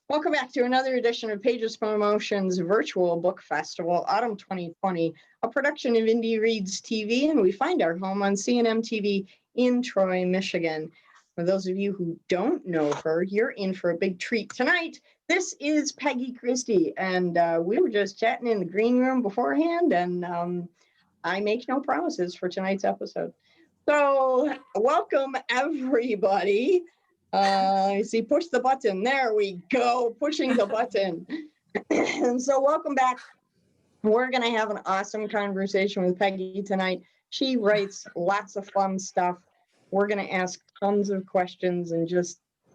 Welcome back to another edition of Pages Promotions Virtual Book Festival Autumn 2020, a production of Indie Reads TV, and we find our home on CNM TV in Troy, Michigan. For those of you who don't know her, you're in for a big treat tonight. This is Peggy Christie, and we were just chatting in the green room beforehand, and I make no promises for tonight's episode. So welcome, everybody. You see, push the button. There we go, pushing the button. And so welcome back. We're going to have an awesome conversation with Peggy tonight. She writes lots of fun stuff. We're going to ask tons of questions and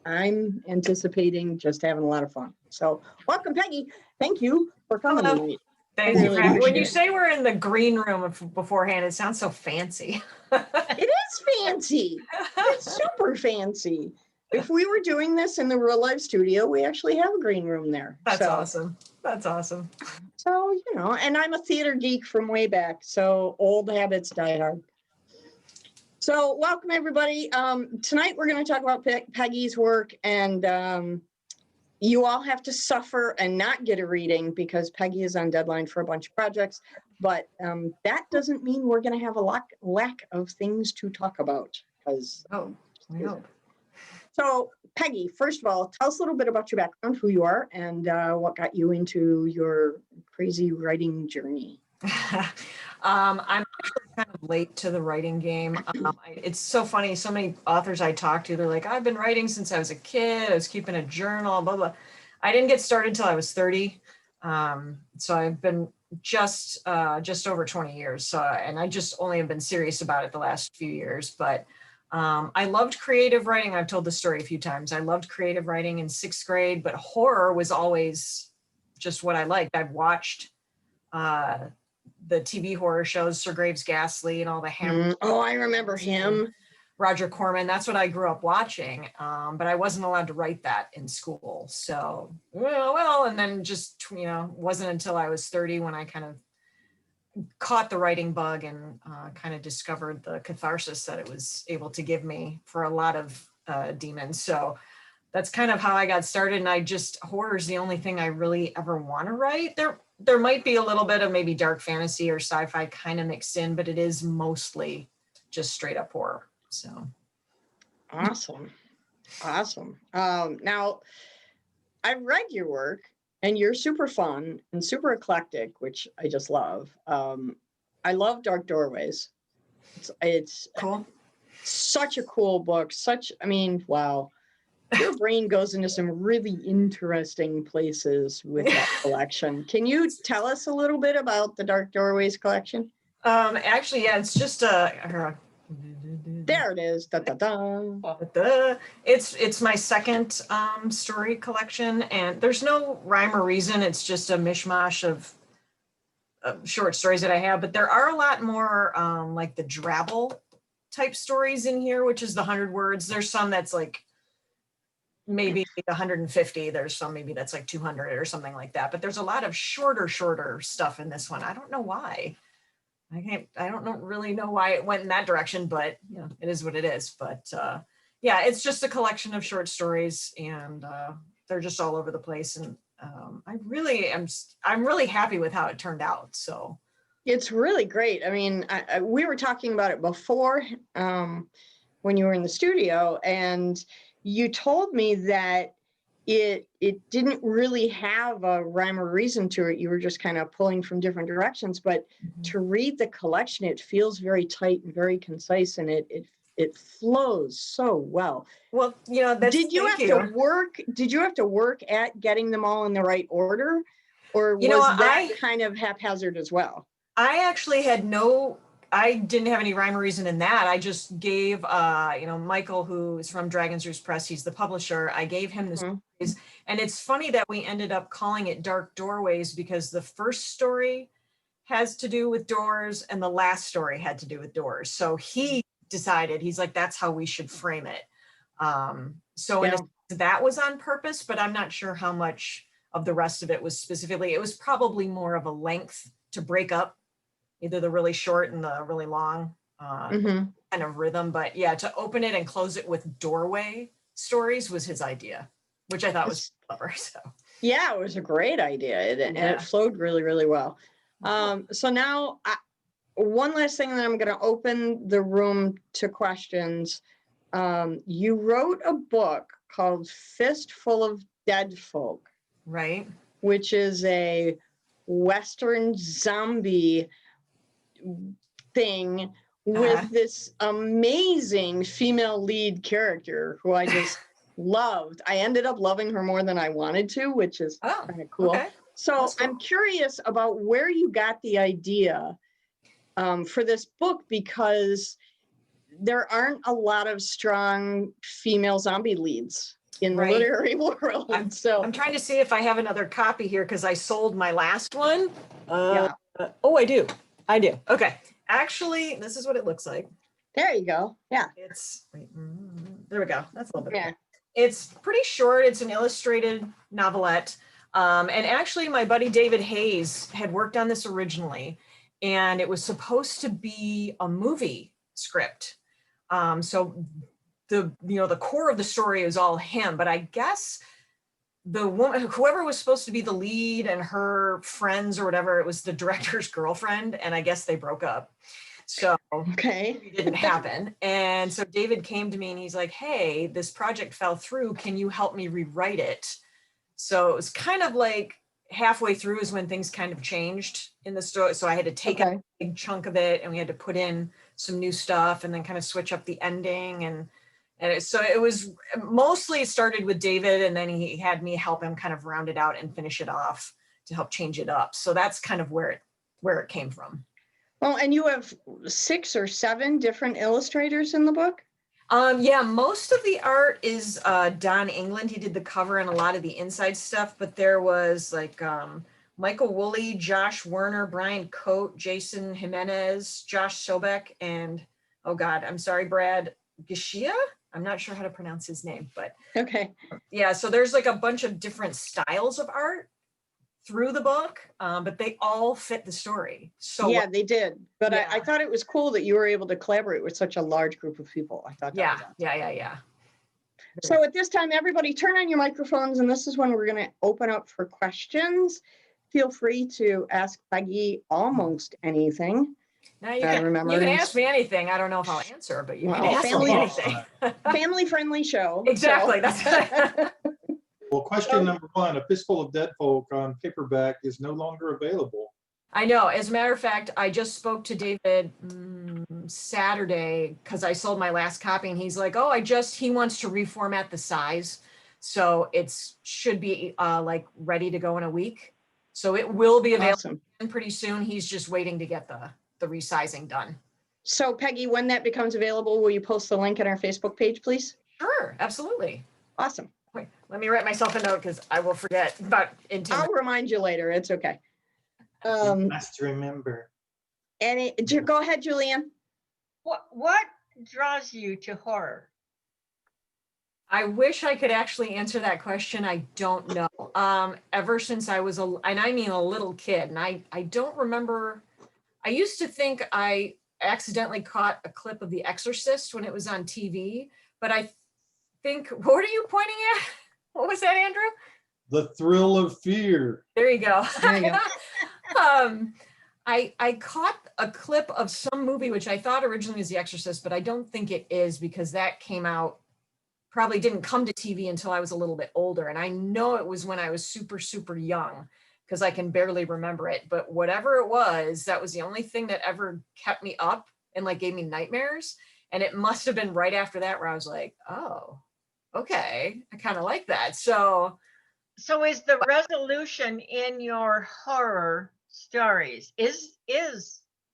I'm anticipating just having a lot of fun. So welcome, Peggy. Thank you for coming tonight. Thank you for having me. When you say we're in the green room beforehand, it sounds so fancy. It is fancy. It's super fancy. If we were doing this in the real life studio, we actually have a green room there. That's awesome. That's awesome. So, and I'm a theater geek from way back, so old habits die hard. So welcome, everybody. Tonight we're going to talk about Peggy's work, and you all have to suffer and not get a reading because Peggy is on deadline for a bunch of projects, but that doesn't mean we're going to have a lack of things to talk about. We hope. So, Peggy, first of all, tell us a little bit about your background, who you are, and what got you into your crazy writing journey. I'm actually kind of late to the writing game. It's so funny. So many authors I talk to, they're like, I've been writing since I was a kid. I was keeping a journal, blah, blah. I didn't get started until I was 30. So I've been just over 20 years. So, and I just only have been serious about it the last few years, but I loved creative writing. I've told this story a few times. I loved creative writing in 6th grade, but horror was always just what I liked. I've watched the TV horror shows, Sir Graves Ghastly and all the Hammer. Oh, I remember him. Roger Corman. That's what I grew up watching. But I wasn't allowed to write that in school. So, and then just, wasn't until I was 30 when I kind of caught the writing bug and kind of discovered the catharsis that it was able to give me for a lot of demons. So that's kind of how I got started. And horror is the only thing I really ever want to write. There might be a little bit of maybe dark fantasy or sci-fi kind of mixed in, but it is mostly just straight up horror. So awesome. Now I've read your work. And you're super fun and super eclectic, which I just love. I love Dark Doorways. It's cool. Such a cool book. Wow. Your brain goes into some really interesting places with that collection. Can you tell us a little bit about the Dark Doorways collection? Actually, yeah, it's just there it is. Da, da, da. It's my second story collection, and there's no rhyme or reason. It's just a mishmash of short stories that I have, but there are a lot more like the Drabble type stories in here, which is the 100 words. There's some that's like maybe 150. There's some maybe that's like 200 or something like that. But there's a lot of shorter stuff in this one. I don't know why. I don't really know why it went in that direction, but it is what it is. But yeah, it's just a collection of short stories, and they're just all over the place. And I'm really happy with how it turned out. So it's really great. I mean, we were talking about it before when you were in the studio, and you told me that it didn't really have a rhyme or reason to it. You were just kind of pulling from different directions, but to read the collection, it feels very tight and very concise, and it flows so well. Well, did you have to work at getting them all in the right order, or was that kind of haphazard as well? I actually I didn't have any rhyme or reason in that. I just gave, Michael, who's from Dragon's Roost Press, he's the publisher. I gave him this stories. And it's funny that we ended up calling it Dark Doorways because the first story has to do with doors and the last story had to do with doors. So he decided, he's like, that's how we should frame it. That was on purpose, but I'm not sure how much of the rest of it was specifically. It was probably more of a length to break up either the really short and the really long kind of rhythm. But yeah, to open it and close it with doorway stories was his idea. which I thought was clever. So yeah, it was a great idea. And it flowed really, really well. So now one last thing, and then I'm going to open the room to questions. You wrote a book called Fistful of Dead Folk, right, which is a Western zombie thing with this amazing female lead character who I just loved. I ended up loving her more than I wanted to, which is kind of cool. Okay. So cool. I'm curious about where you got the idea for this book, because there aren't a lot of strong female zombie leads in the literary world. I'm trying to see if I have another copy here because I sold my last one. Oh, I do. Okay. Actually, this is what it looks like. There you go. Yeah. There we go. That's a little bit better. It's pretty short. It's an illustrated novelette. And actually, my buddy David Hayes had worked on this originally, and it was supposed to be a movie script. So the core of the story is all him, but I guess the woman, whoever was supposed to be the lead, and her friends or whatever, it was the director's girlfriend, and I guess they broke up. So it didn't happen. And so David came to me and he's like, hey, this project fell through. Can you help me rewrite it? So it was kind of like halfway through is when things kind of changed in the story. So I had to take a big chunk of it, and we had to put in some new stuff and then kind of switch up the ending. So it was mostly, it started with David, and then he had me help him kind of round it out and finish it off to help change it up. So that's kind of where it came from. Well, and you have 6 or 7 different illustrators in the book? Yeah, most of the art is Don England. He did the cover and a lot of the inside stuff, but there was like Michael Woolley, Josh Werner, Brian Coate, Jason Jimenez, Josh Sobek, and, oh God, I'm sorry, Brad Gishia? I'm not sure how to pronounce his name, but yeah, so there's like a bunch of different styles of art through the book, but they all fit the story. So yeah, they did. But I thought it was cool that you were able to collaborate with such a large group of people. I thought that was awesome. Yeah. So at this time, everybody turn on your microphones, and this is when we're going to open up for questions. Feel free to ask Peggy almost anything. Now you can ask me anything. I don't know if I'll answer, but you can ask me anything. Family-friendly show. Exactly. So. Well, question number 1, A Fistful of Dead Folk on paperback is no longer available. I know. As a matter of fact, I just spoke to David Saturday because I sold my last copy, and he's like, oh, he wants to reformat the size. So it should be like ready to go in a week. So it will be available pretty soon. He's just waiting to get the resizing done. So Peggy, when that becomes available, will you post the link on our Facebook page, please? Sure, absolutely. Awesome. Wait, let me write myself a note because I will forget. But I'll remind you later. It's okay. Must remember. Go ahead, Julianne. What draws you to horror? I wish I could actually answer that question. I don't know. Ever since I was and I mean a little kid, and I don't remember. I used to think I accidentally caught a clip of The Exorcist when it was on TV, but I think, what are you pointing at? What was that, Andrew? The Thrill of Fear. There you go. There you go. I caught a clip of some movie, which I thought originally was The Exorcist, but I don't think it is, because that came out, probably didn't come to TV until I was a little bit older. And I know it was when I was super, super young, because I can barely remember it. But whatever it was, that was the only thing that ever kept me up and like gave me nightmares. And it must have been right after that where I was like, oh, okay, I kind of like that. So is the resolution in your horror stories, is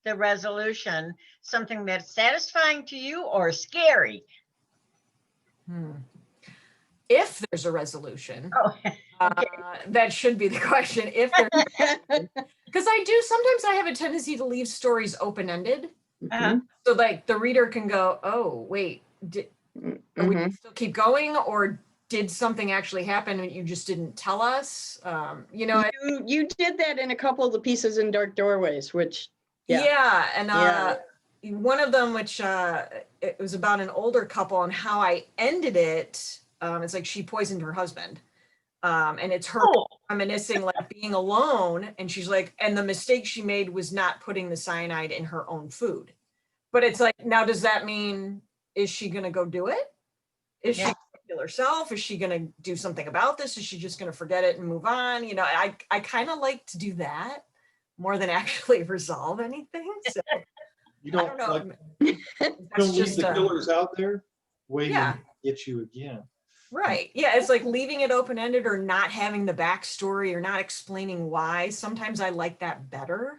the resolution something that's satisfying to you or scary? If there's a resolution, okay. That should be the question. If there's, because sometimes I have a tendency to leave stories open-ended. So like the reader can go, oh, wait, are we still keep going, or did something actually happen and you just didn't tell us? You did that in a couple of the pieces in Dark Doorways, which one of them, which it was about an older couple, and how I ended it It's like she poisoned her husband. And it's her Oh, reminiscing like being alone. And she's like, and the mistake she made was not putting the cyanide in her own food. But it's like, now does that mean, is she going to go do it? Is she Yeah. gonna kill herself? Is she going to do something about this? Is she just going to forget it and move on? You know, I kind of like to do that more than actually resolve anything. So You I don't don't know. like, That's don't leave just the killers out there waiting yeah. to get you again. Right. Yeah. It's like leaving it open ended or not having the backstory or not explaining why. Sometimes I like that better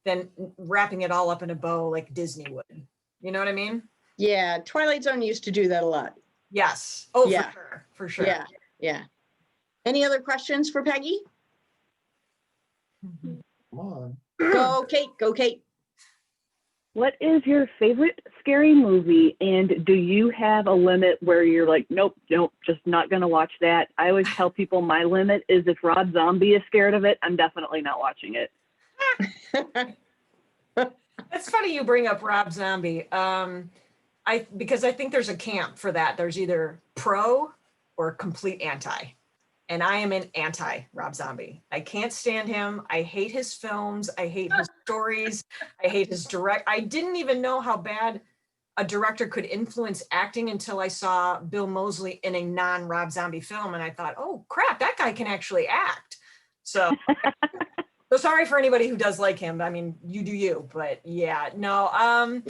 than wrapping it all up in a bow like Disney would. You know what I mean? Yeah, Twilight Zone used to do that a lot. Yes. Oh, Yeah. for sure. For sure. Yeah, yeah. Any other questions for Peggy? Come on. Go, Kate. Go, Kate. What is your favorite scary movie? And do you have a limit where you're like, nope, just not going to watch that? I always tell people my limit is if Rob Zombie is scared of it, I'm definitely not watching it. It's funny you bring up Rob Zombie. Because I think there's a camp for that. There's either pro or complete anti. And I am an anti Rob Zombie. I can't stand him. I hate his films. I hate his stories. I hate his I didn't even know how bad a director could influence acting until I saw Bill Moseley in a non-Rob Zombie film. And I thought, oh crap, that guy can actually act. So, so sorry for anybody who does like him. I mean, you do you, but yeah, no,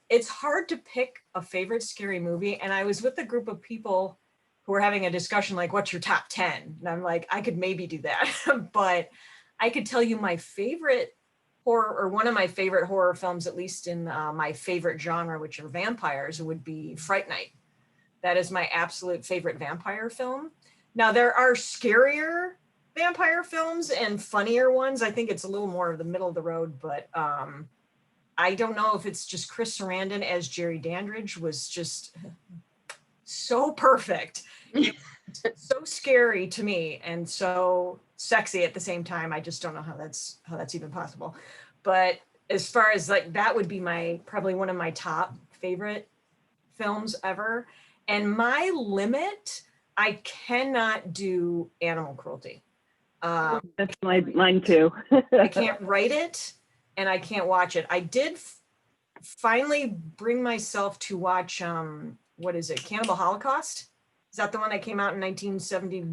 it's hard to pick a favorite scary movie. And I was with a group of people who were having a discussion like, what's your top 10? And I'm like, I could maybe do that. But I could tell you my favorite horror, or one of my favorite horror films, at least in my favorite genre, which are vampires, would be Fright Night. That is my absolute favorite vampire film. Now, there are scarier vampire films and funnier ones. I think it's a little more of the middle of the road, but I don't know if it's just Chris Sarandon as Jerry Dandridge was just so perfect. So scary to me and so sexy at the same time. I just don't know how that's even possible. But as far as like, that would be probably one of my top favorite films ever. And my limit, I cannot do animal cruelty. That's mine too. I can't write it and I can't watch it. I did finally bring myself to watch, what is it? Cannibal Holocaust? Is that the one that came out in 1970?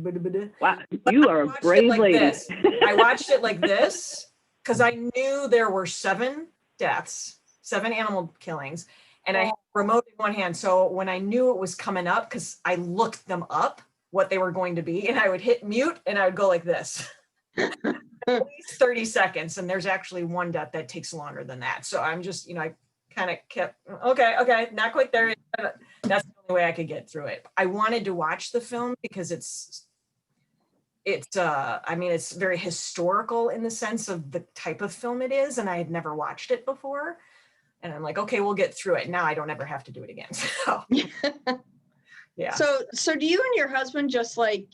Wow, you are a brave lady. This. I watched it like this because I knew there were 7 deaths, 7 animal killings, and I had a remote in one hand. So when I knew it was coming up, because I looked them up, what they were going to be, and I would hit mute and I would go like this. At least 30 seconds. And there's actually one death that takes longer than that. So I'm just, I kind of kept, okay, not quite there. That's the only way I could get through it. I wanted to watch the film because it's very historical in the sense of the type of film it is. And I had never watched it before. And I'm like, okay, we'll get through it. Now I don't ever have to do it again. So, yeah. So do you and your husband just like,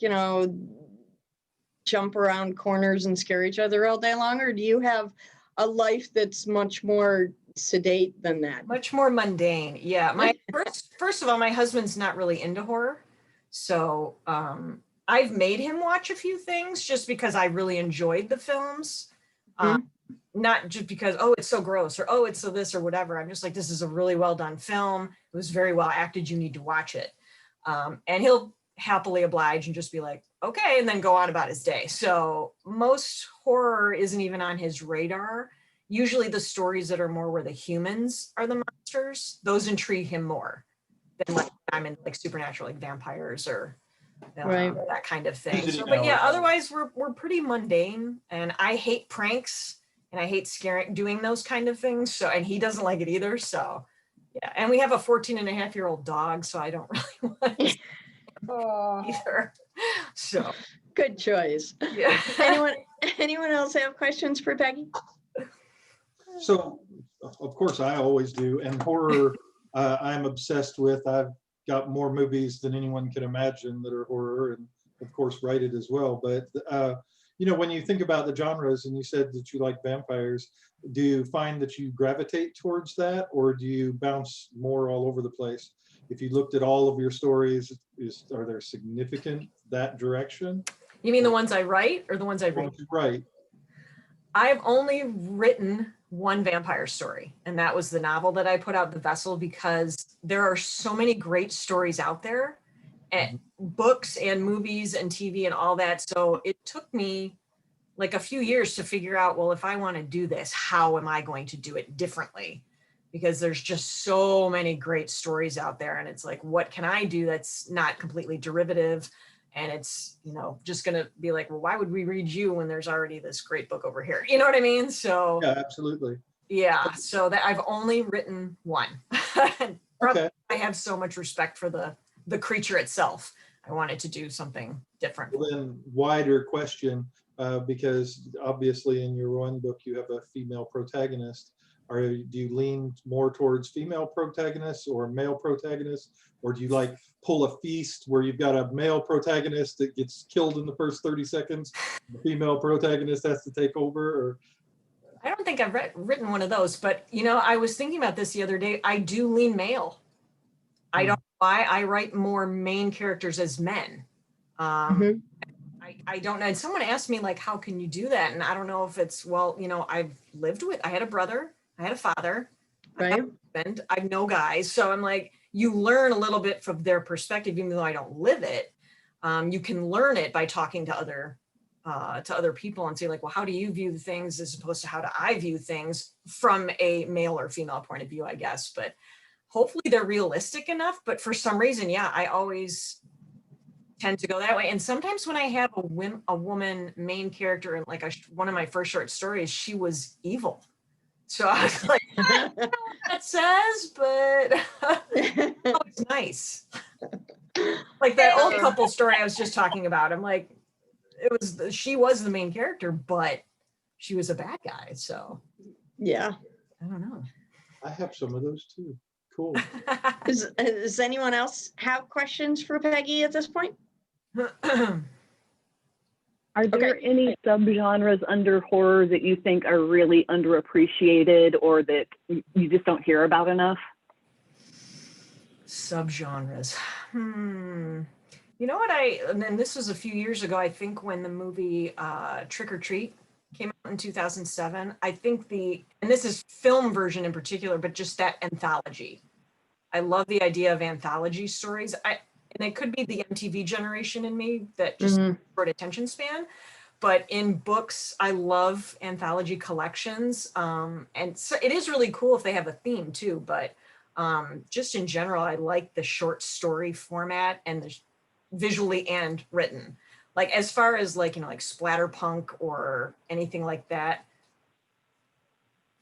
jump around corners and scare each other all day long? Or do you have a life that's much more sedate than that? Much more mundane. Yeah. My first of all, my husband's not really into horror. So I've made him watch a few things just because I really enjoyed the films. Not just because, oh, it's so gross or, oh, it's so this or whatever. I'm just like, this is a really well done film. It was very well acted. You need to watch it. And he'll happily oblige and just be like, okay, and then go on about his day. So most horror isn't even on his radar. Usually the stories that are more where the humans are the monsters, those intrigue him more than like I'm in like supernatural, like vampires or Right. that kind of thing. So, but yeah, otherwise we're pretty mundane, and I hate pranks and I hate doing those kind of things. So, and he doesn't like it either. So yeah. And we have a 14-and-a-half-year-old dog. So I don't really want either. So Good choice. yeah. Anyone else have questions for Peggy? So, of course, I always do. And horror, I'm obsessed with. I've got more movies than anyone can imagine that are horror, and of course, write it as well. But when you think about the genres, and you said that you like vampires, do you find that you gravitate towards that, or do you bounce more all over the place? if you looked at all of your stories, are there significant that direction? You mean the ones I write or the ones I read? Right. I've only written one vampire story, and that was the novel that I put out, The Vessel, because there are so many great stories out there, and books and movies and TV and all that. So it took me like a few years to figure out, well, if I want to do this, how am I going to do it differently? Because there's just so many great stories out there, and it's like, what can I do that's not completely derivative? And it's, you know, just going to be like, well, why would we read you when there's already this great book over here? You know what I mean? So Yeah, absolutely. yeah, so that I've only written one. Okay. I have so much respect for the creature itself. I wanted to do something different. Well, then, wider question, because obviously in your one book you have a female protagonist. Do you lean more towards female protagonists or male protagonists, or do you like pull a feast where you've got a male protagonist that gets killed in the first 30 seconds, the female protagonist has to take over? Or I don't think I've written one of those, but you know, I was thinking about this the other day. I do lean male. I don't know why. I write more main characters as men. I don't know. And someone asked me, like, how can you do that? And I don't know if it's, well, you know, I had a brother, I had a father, Right. I know guys. So I'm like, you learn a little bit from their perspective, even though I don't live it. You can learn it by talking to other people and say, like, well, how do you view things as opposed to how do I view things from a male or female point of view, I guess. But hopefully they're realistic enough. But for some reason, yeah, I always tend to go that way. And sometimes when I have a woman main character in like one of my first short stories, she was evil. So I was like, I don't know what that says, but it's nice. Like that old couple story I was just talking about. I'm like, she was the main character, but she was a bad guy. So Yeah. I don't know. I have some of those too. Cool. Does anyone else have questions for Peggy at this point? Are there any subgenres under horror that you think are really underappreciated or that you just don't hear about enough? Subgenres. You know what, and then this was a few years ago, I think, when the movie Trick or Treat came out in 2007. I think and this is film version in particular, but just that anthology. I love the idea of anthology stories. And it could be the MTV generation in me that just short attention span. But in books, I love anthology collections. And so it is really cool if they have a theme too. But just in general, I like the short story format and the visually and written. Like as far as like, you know, like splatterpunk or anything like that.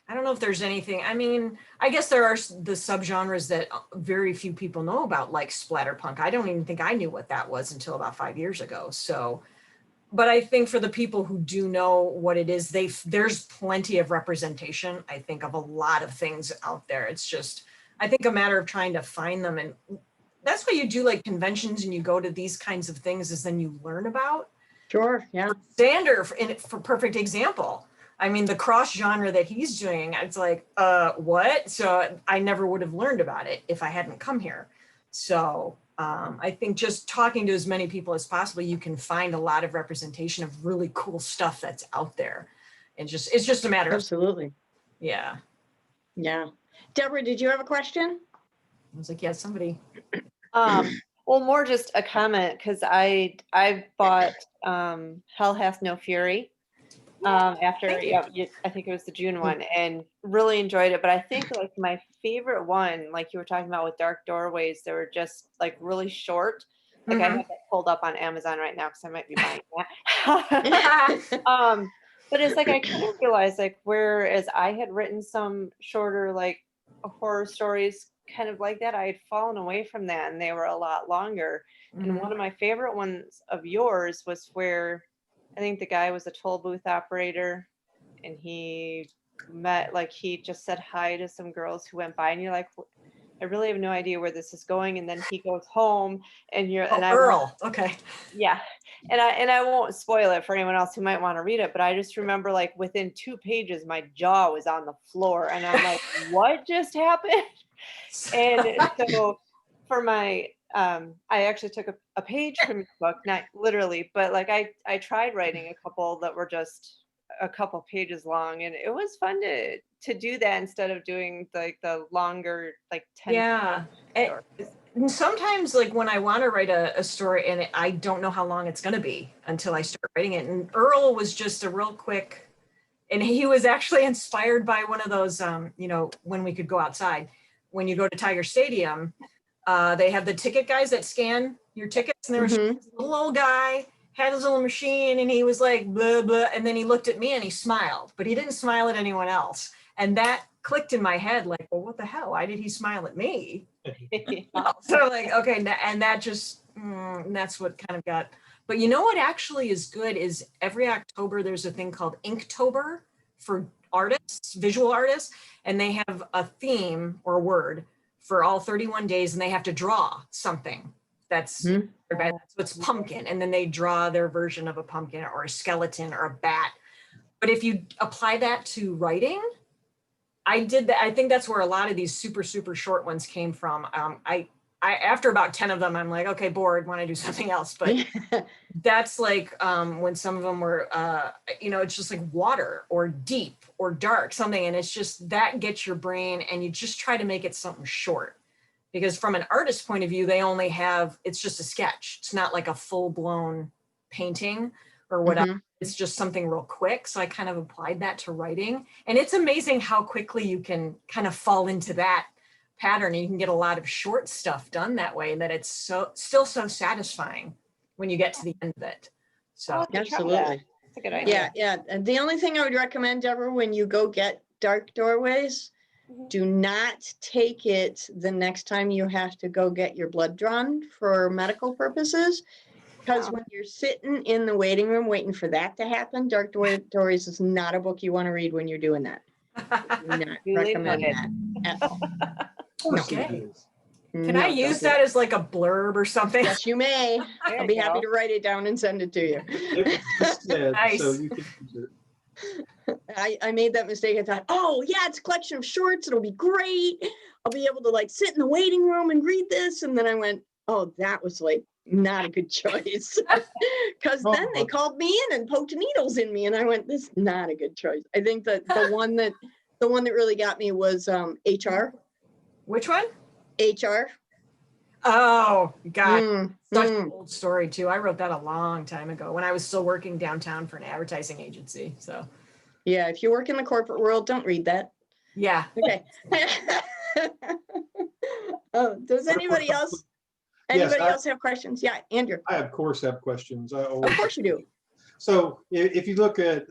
I don't know if there's anything. I mean, I guess there are the subgenres that very few people know about, like splatterpunk. I don't even think I knew what that was until about 5 years ago. So, but I think for the people who do know what it is, there's plenty of representation, I think, of a lot of things out there. It's just, I think, a matter of trying to find them. And that's why you do like conventions and you go to these kinds of things, is then you learn about. Sure, yeah. Xander, for perfect example. I mean, the cross genre that he's doing, it's like, what? So I never would have learned about it if I hadn't come here. So I think just talking to as many people as possible, you can find a lot of representation of really cool stuff that's out there. And it's just a matter of, Absolutely. yeah. Yeah. Deborah, did you have a question? I was like, yeah, somebody. Well, more just a comment, because I bought Hell Hath No Fury after, I think it was the June one, and really enjoyed it. But I think like my favorite one, like you were talking about with Dark Doorways, they were just like really short. Like I have that pulled up on Amazon right now because I might be buying that. But it's like I kind of realized, like, whereas I had written some shorter like horror stories kind of like that, I had fallen away from that, and they were a lot longer. And one of my favorite ones of yours was where I think the guy was a toll booth operator, and he just said hi to some girls who went by, and you're like, I really have no idea where this is going. And then he goes home, and Earl. Okay. Yeah. And I won't spoil it for anyone else who might want to read it, but I just remember like within 2 pages, my jaw was on the floor, and I'm like, what just happened? And so for my I actually took a page from your book, not literally, but like I tried writing a couple that were just a couple pages long, and it was fun to do that instead of doing like the longer like 10 Yeah. stories. And sometimes like when I want to write a story and I don't know how long it's going to be until I start writing it. And Earl was just a real quick, and he was actually inspired by one of those, you know, when we could go outside, when you go to Tiger Stadium, they have the ticket guys that scan your tickets, and there was Mhm. this little old guy had his little machine, and he was like blah blah, and then he looked at me and he smiled, but he didn't smile at anyone else, and that clicked in my head like, well, what the hell? Why did he smile at me? So I'm like, okay, and that just that's what kind of got. But you know what actually is good is every October there's a thing called Inktober for artists, visual artists, and they have a theme or a word for all 31 days, and they have to draw something that's Mhm. so it's pumpkin, and then they draw their version of a pumpkin or a skeleton or a bat. But if you apply that to writing, I did that. I think that's where a lot of these super, super short ones came from. I after about 10 of them, I'm like, okay, bored, want to do something else. But that's like when some of them were, you know, it's just like water or deep or dark, something. And it's just that gets your brain, and you just try to make it something short. Because from an artist's point of view, they only have, it's just a sketch. It's not like a full blown painting or whatever. Mhm. It's just something real quick. So I kind of applied that to writing. And it's amazing how quickly you can kind of fall into that pattern. And you can get a lot of short stuff done that way, and that it's still so satisfying when you get to the end of it. So I'll have to try that. Absolutely. That's a good idea. Yeah, yeah. And the only thing I would recommend, Deborah, when you go get Dark Doorways, Mhm. do not take it the next time you have to go get your blood drawn for medical purposes. Because Oh. when you're sitting in the waiting room waiting for that to happen, Doorways is not a book you want to read when you're doing that. Do not Duly recommend noted. that at all. Of course it Okay. is. Can No, I don't use do that as like a blurb or something? Yes, you may. There I'll you be happy go. to write it down and send it to you. It was just said, so Nice. you can use it. I made that mistake. I thought, oh yeah, it's a collection of shorts. It'll be great. I'll be able to like sit in the waiting room and read this. And then I went, oh, that was like not a good choice. Because then they called me in and poked needles in me. And I went, this is not a good choice. I think that the one that really got me was HR. Which one? HR. Oh, God. Mm, Such mm. an old story too. I wrote that a long time ago when I was still working downtown for an advertising agency. So Yeah, if you work in the corporate world, don't read that. yeah. Okay. Oh, does anybody else Yes, else have questions? Yeah, Andrew. I of course have questions. I Of always course you do. So if you look at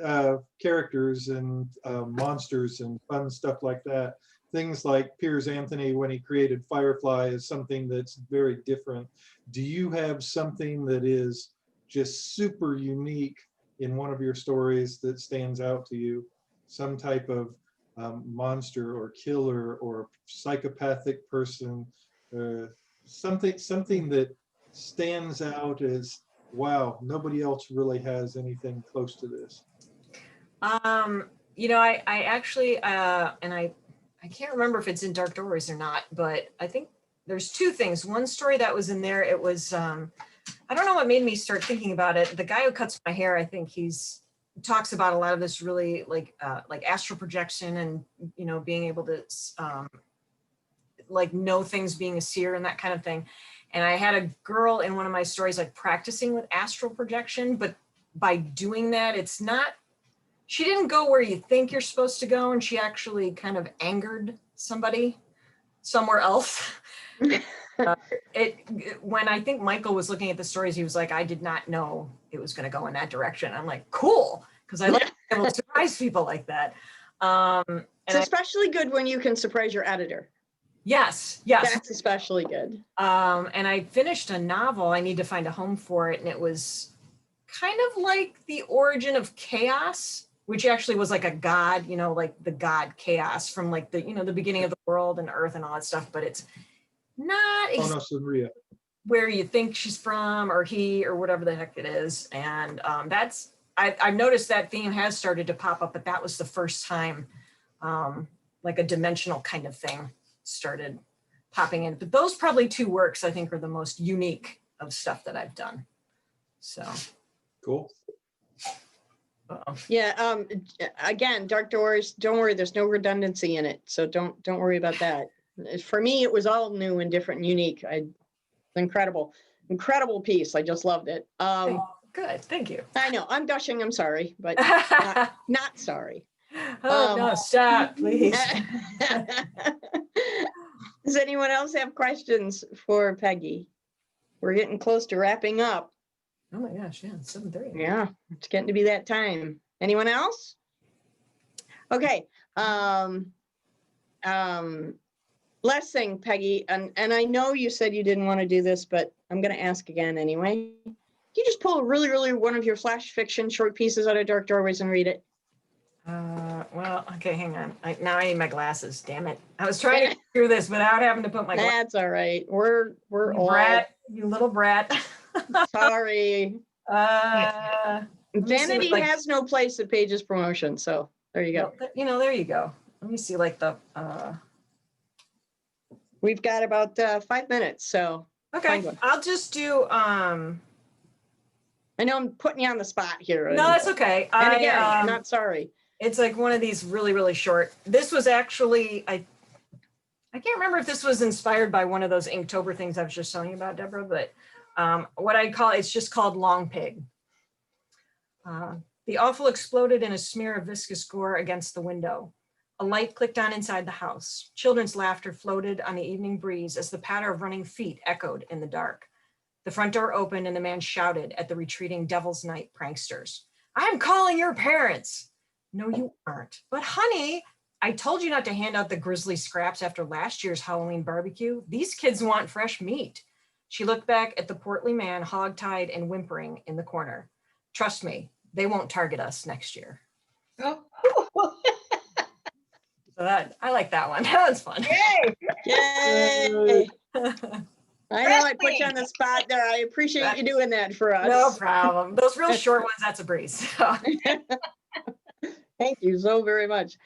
characters and monsters and fun stuff like that, things like Piers Anthony, when he created Firefly, is something that's very different. Do you have something that is just super unique in one of your stories that stands out to you? Some type of monster or killer or psychopathic person, something that stands out as, wow, nobody else really has anything close to this. You know, I actually, and I can't remember if it's in Dark Doorways or not, but I think there's two things. One story that was in there, it was, I don't know what made me start thinking about it. The guy who cuts my hair, I think talks about a lot of this really like astral projection and, you know, being able to like know things, being a seer and that kind of thing. And I had a girl in one of my stories like practicing with astral projection, but by doing that, it's not, she didn't go where you think you're supposed to go, and she actually kind of angered somebody somewhere else. When I think Michael was looking at the stories, he was like, I did not know it was going to go in that direction. I'm like, cool, because I like to be able to surprise people like that. It's especially good when you can surprise your editor. Yes. That's especially good. And I finished a novel. I need to find a home for it. And it was kind of like the origin of chaos, which actually was like a god, you know, like the god chaos from like the, you know, the beginning of the world and earth and all that stuff. But it's not exactly where you think she's from or he or whatever the heck it is. And I've noticed that theme has started to pop up, but that was the first time like a dimensional kind of thing started popping in. But those probably 2 works I think are the most unique of stuff that I've done. So. Cool. Uh-oh. Yeah, again, Dark Doors, don't worry, there's no redundancy in it. So don't worry about that. For me, it was all new and different and unique. Incredible piece. I just loved it. Good, thank you. I know, I'm gushing, I'm sorry, but not sorry. Oh, no, stop, please. Does anyone else have questions for Peggy? We're getting close to wrapping up. Oh my gosh, yeah, it's 7:30. Yeah, it's getting to be that time. Anyone else? Okay. Last thing, Peggy, and I know you said you didn't want to do this, but I'm going to ask again anyway. Can you just pull really one of your flash fiction short pieces out of Dark Doorways and read it? Well, okay, hang on. Now I need my glasses. Damn it! I was trying to get through this without having to put my glasses. That's all right. We're You all brat, you little brat. sorry. Vanity like- has no place at Pages Promotion, so there you go. You know, there you go. Let me see, like the. We've got about 5 minutes, so Okay, find one. I'll just do. I know I'm putting you on the spot here. No, that's okay. And again, I'm not sorry. It's like one of these really short. This was actually I can't remember if this was inspired by one of those Inktober things I was just telling you about, Deborah, but what I call it's just called Long Pig. The awful exploded in a smear of viscous gore against the window. A light clicked on inside the house. Children's laughter floated on the evening breeze as the patter of running feet echoed in the dark. The front door opened and the man shouted at the retreating Devil's Night pranksters. "I'm calling your parents." "No, you aren't." "But honey, I told you not to hand out the grisly scraps after last year's Halloween barbecue. These kids want fresh meat." She looked back at the portly man hog-tied and whimpering in the corner. "Trust me, they won't target us next year." So I like that one. That was fun. Yay! I know I put you on the spot there. I appreciate you doing that for us. No problem. Those real short ones, that's a breeze. Thank you so very much.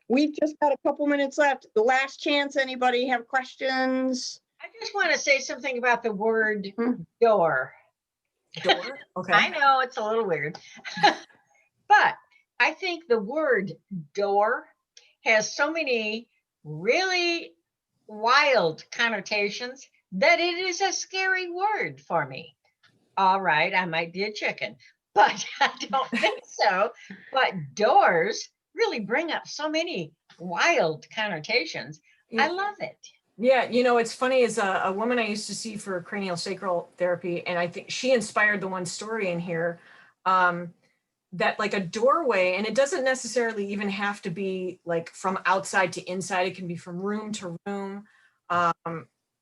We've just got a couple minutes left. The last chance. Anybody have questions? I just want to say something about the word Hmm. door. Door? Okay. I know it's a little weird, but I think the word door has so many really wild connotations that it is a scary word for me. All right, I might be a chicken, but I don't think so. But doors really bring up so many wild connotations. I love it. Yeah, you know, it's funny, is a woman I used to see for cranial sacral therapy, and I think she inspired the one story in here, that like a doorway, and it doesn't necessarily even have to be like from outside to inside, it can be from room to room,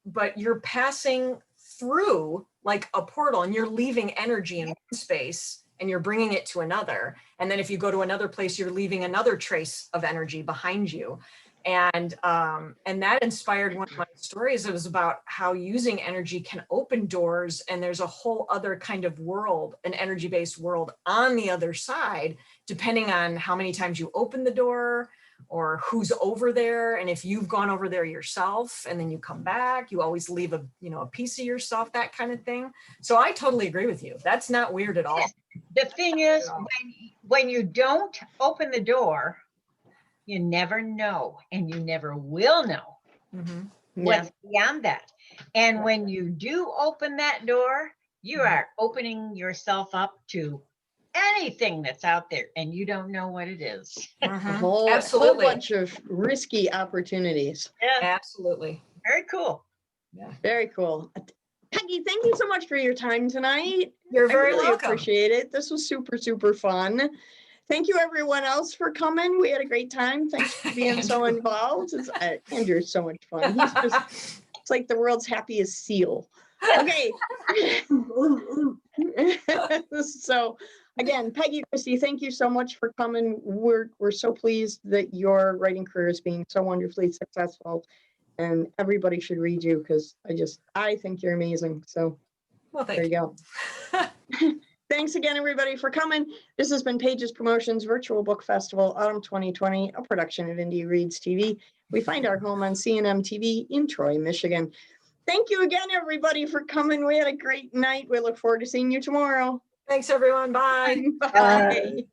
but you're passing through like a portal and you're leaving energy in one space and you're bringing it to another. And then if you go to another place, you're leaving another trace of energy behind you. And that inspired one of my stories. It was about how using energy can open doors, and there's a whole other kind of world, an energy-based world on the other side, depending on how many times you open the door or who's over there. And if you've gone over there yourself and then you come back, you always leave a piece of yourself, that kind of thing. So I totally agree with you. That's not weird at all. The thing is, when you don't open the door, you never know, and you never will know what's beyond that. And when you do open that door, you are opening yourself up to anything that's out there, and you don't know what it is. A whole bunch of risky opportunities. Yeah, Absolutely. very cool. Yeah. Very cool. Peggy, thank you so much for your time tonight. You're very I really welcome. appreciate it. This was super fun. Thank you everyone else for coming. We had a great time. Thanks for being so involved. Andrew's so much fun. He's just, it's like the world's happiest seal. Okay. So again, Peggy Christie, thank you so much for coming. We're so pleased that your writing career is being so wonderfully successful, and everybody should read you because I think you're amazing. So Well, there you go. Thanks again, everybody, for coming. This has been Pages Promotions Virtual Book Festival Autumn 2020, a production of Indie Reads TV. We find our home on CNM TV in Troy, Michigan. Thank you again, everybody, for coming. We had a great night. We look forward to seeing you tomorrow. Thanks, everyone. Bye. Bye.